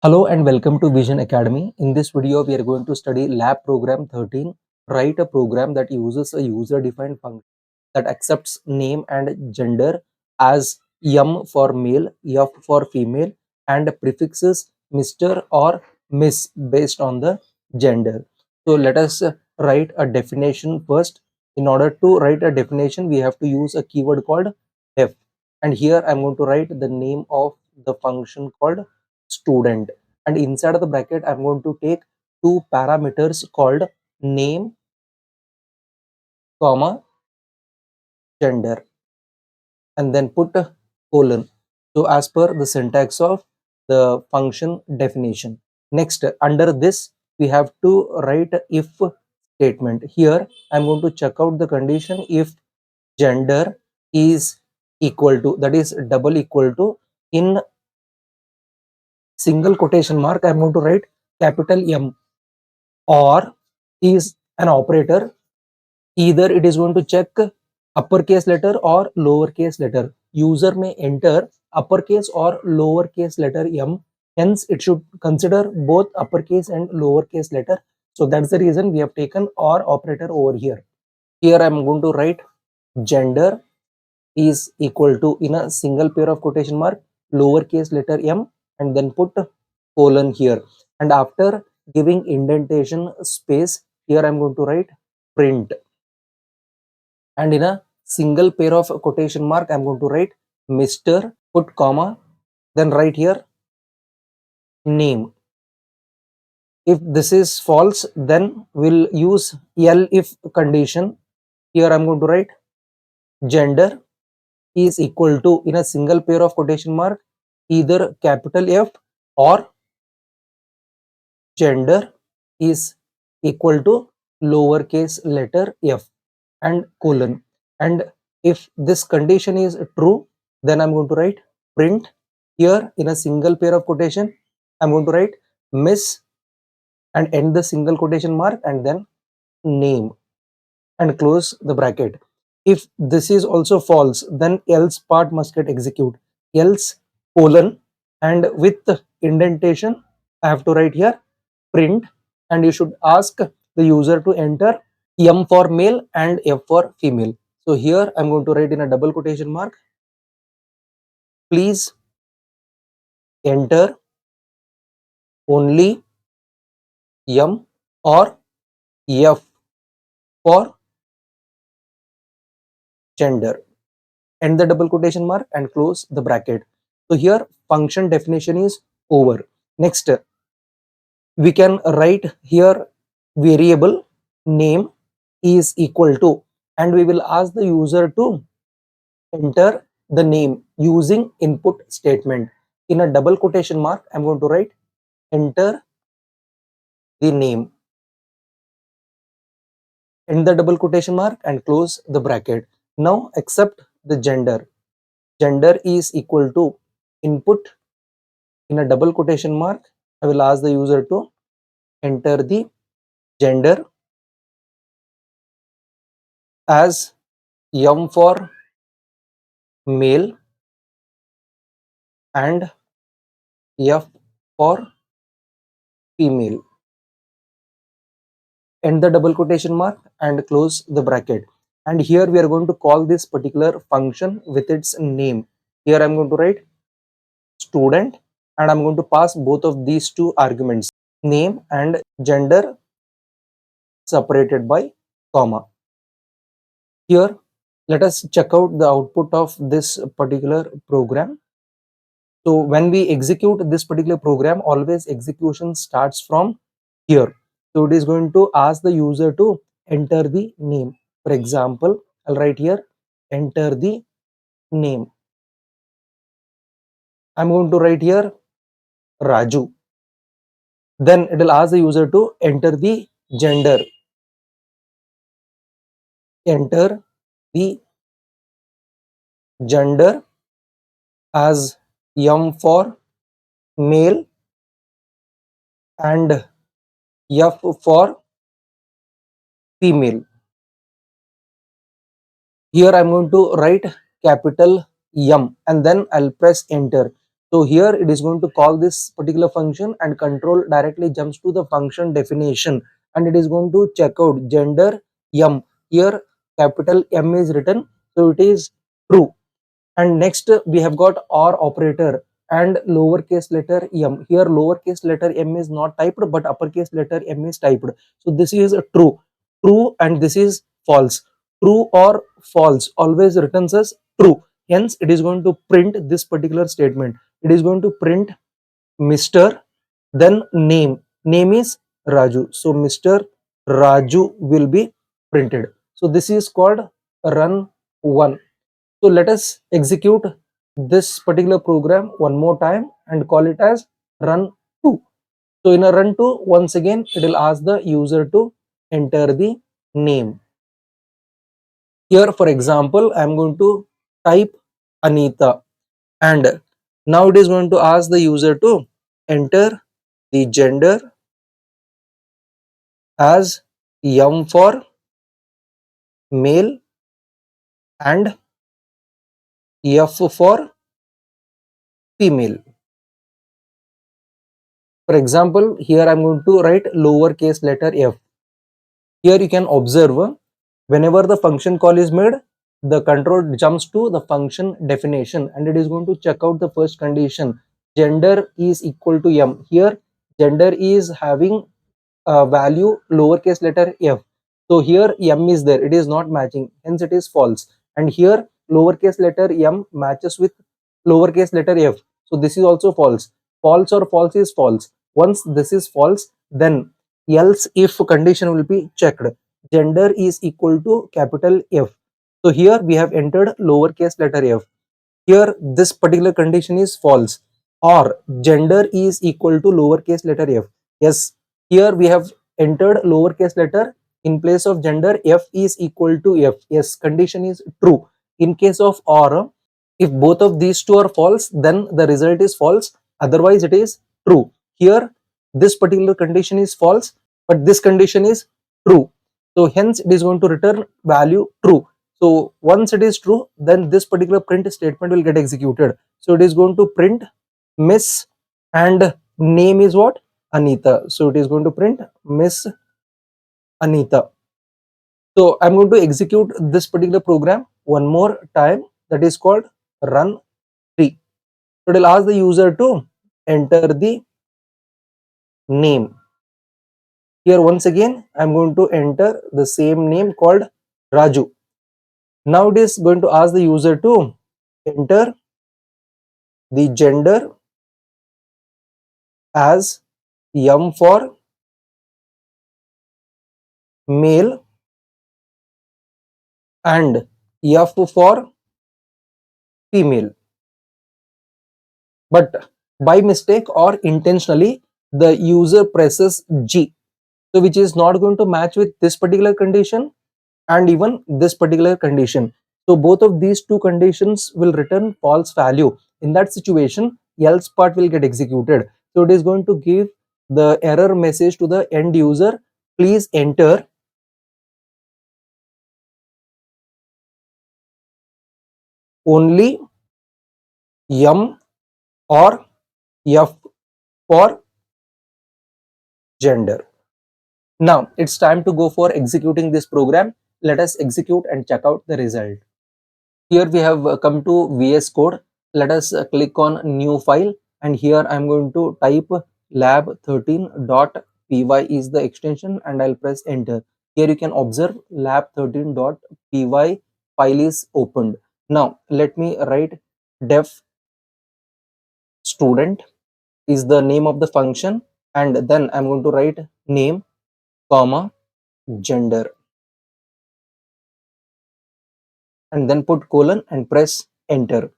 Hello and welcome to Vision Academy. In this video, we are going to study lab program 13. Write a program that uses a user-defined function that accepts name and gender as M for male, F for female, and prefixes Mr. or Miss based on the gender. So let us write a definition first. In order to write a definition, we have to use a keyword called def. And here I'm going to write the name of the function called student, and inside of the bracket I'm going to take two parameters called name comma gender and then put a colon. So as per the syntax of the function definition. Next, under this we have to write a if statement. Here I'm going to check out the condition if gender is equal to, that is double equal to, in single quotation mark I'm going to write capital M, or is an operator. Either it is going to check uppercase letter or lowercase letter. User may enter uppercase or lowercase letter M. Hence, it should consider both uppercase and lowercase letter. So that's the reason we have taken or operator over here. Here I'm going to write gender is equal to, in a single pair of quotation mark, lowercase letter M, and then put colon here. And after giving indentation space, here I'm going to write print, and in a single pair of quotation mark I'm going to write Mr., put comma, then write here name. If this is false, then we'll use L if condition. Here I'm going to write gender is equal to, in a single pair of quotation mark, either capital F or gender is equal to lowercase letter f and colon. And if this condition is true, then I'm going to write print. Here in a single pair of quotation I'm going to write miss and end the single quotation mark and then name and close the bracket. If this is also false, then else part must get execute. Else colon, and with the indentation I have to write here print, and you should ask the user to enter M for male and F for female. So here I'm going to write in a double quotation mark, please enter only M or F for gender. End the double quotation mark and close the bracket. So here function definition is over. Next, we can write here variable name is equal to, and we will ask the user to enter the name using input statement. In a double quotation mark I'm going to write enter the name, end the double quotation mark and close the bracket. Now accept the gender. Gender is equal to input, in a double quotation mark I will ask the user to enter the gender as M for male and F for female. End the double quotation mark and close the bracket. And here we are going to call this particular function with its name. Here I'm going to write student, and I'm going to pass both of these two arguments, name and gender, separated by comma. Here let us check out the output of this particular program. So when we execute this particular program, always execution starts from here. So it is going to ask the user to enter the name. For example, I'll write here enter the name. I'm going to write here Raju. Then it will ask the user to enter the gender. Enter the gender as M for male and F for female. Here I'm going to write capital M and then I'll press enter. So here it is going to call this particular function, and control directly jumps to the function definition, and it is going to check out gender M. Here capital M is written, so it is true. And next we have got OR operator and lowercase letter m. Here lowercase letter m is not typed, but uppercase letter m is typed. So this is a true, and this is false. True or false always returns as true. Hence it is going to print this particular statement. It is going to print Mr. then name. Name is Raju. So Mr. Raju will be printed. So this is called run 1. So let us execute this particular program one more time and call it as run 2. So in a run 2, once again, it will ask the user to enter the name. Here, for example, I am going to type Anita, and now it is going to ask the user to enter the gender as M for male and F for female. For example, here I am going to write lowercase letter f. Here you can observe whenever the function call is made, the control jumps to the function definition, and it is going to check out the first condition. Gender is equal to M. Here gender is having a value lowercase letter f. So here M is there. It is not matching. Hence it is false. And here lowercase letter M matches with lowercase letter f. So this is also false. False or false is false. Once this is false, then else if condition will be checked. Gender is equal to capital F. So here we have entered lowercase letter f. Here this particular condition is false, or gender is equal to lowercase letter f. Yes, here we have entered lowercase letter in place of gender. F is equal to f. Yes, condition is true. In case of or, if both of these two are false, then the result is false, otherwise it is true. Here this particular condition is false, but this condition is true, so hence it is going to return value true. So once it is true, then this particular print statement will get executed. So it is going to print Miss, and name is what? Anita. So it is going to print Miss Anita. So I'm going to execute this particular program one more time. That is called run 3. So it will ask the user to enter the name. Here once again I'm going to enter the same name called Raju. Now it is going to ask the user to enter the gender as M for male and F for female. But by mistake or intentionally, the user presses G, so which is not going to match with this particular condition and even this particular condition. So both of these two conditions will return false value. In that situation, else part will get executed. So it is going to give the error message to the end user. Please enter only M or F for gender. Now it's time to go for executing this program. Let us execute and check out the result. Here we have come to VS Code. Let us click on new file, and here I'm going to type lab13.py is the extension, and I'll press enter. Here you can observe lab13.py file is opened. Now let me write def student is the name of the function, and then I'm going to write name comma gender, and then put colon and press enter.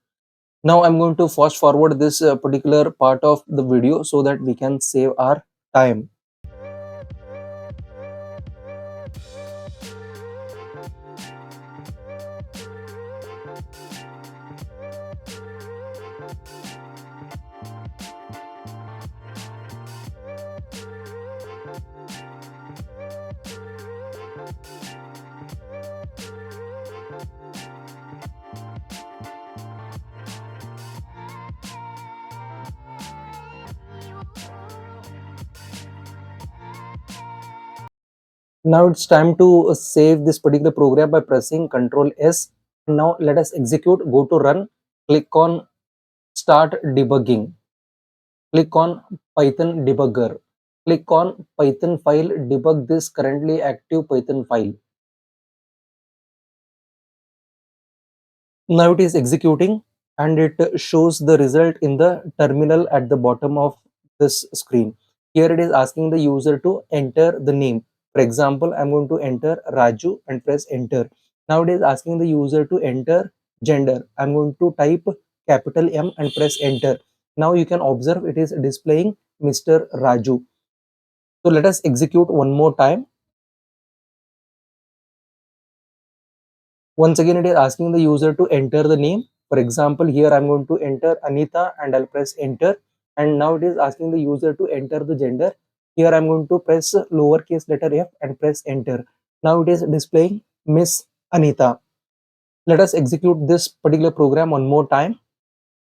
Now I'm going to fast forward this particular part of the video so that we can save our time. Now it's time to save this particular program by pressing Ctrl S. Now let us execute. Go to run. Click on start debugging. Click on Python debugger. Click on Python file. Debug this currently active Python file. Now it is executing and it shows the result in the terminal at the bottom of this screen. Here it is asking the user to enter the name. For example, I'm going to enter Raju and press enter. Now it is asking the user to enter gender. I'm going to type capital M and press enter. Now you can observe it is displaying Mr. Raju. So let us execute one more time. Once again, it is asking the user to enter the name. For example, here I'm going to enter Anita and I'll press enter. And now it is asking the user to enter the gender. Here I'm going to press lowercase letter F and press enter. Now it is displaying Miss Anita. Let us execute this particular program one more time.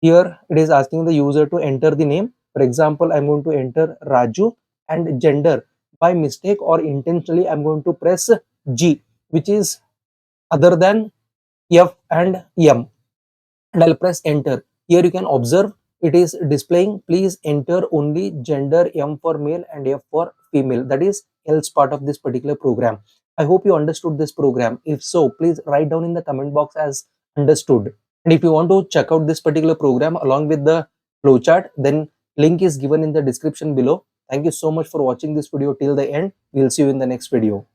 Here it is asking the user to enter the name. For example, I'm going to enter Raju and gender. By mistake or intentionally, I'm going to press G, which is other than F and M, and I'll press enter. Here you can observe it is displaying please enter only gender M for male and F for female. That is else part of this particular program. I hope you understood this program. If so, please write down in the comment box as understood. And if you want to check out this particular program along with the flowchart, then link is given in the description below. Thank you so much for watching this video till the end. We'll see you in the next video.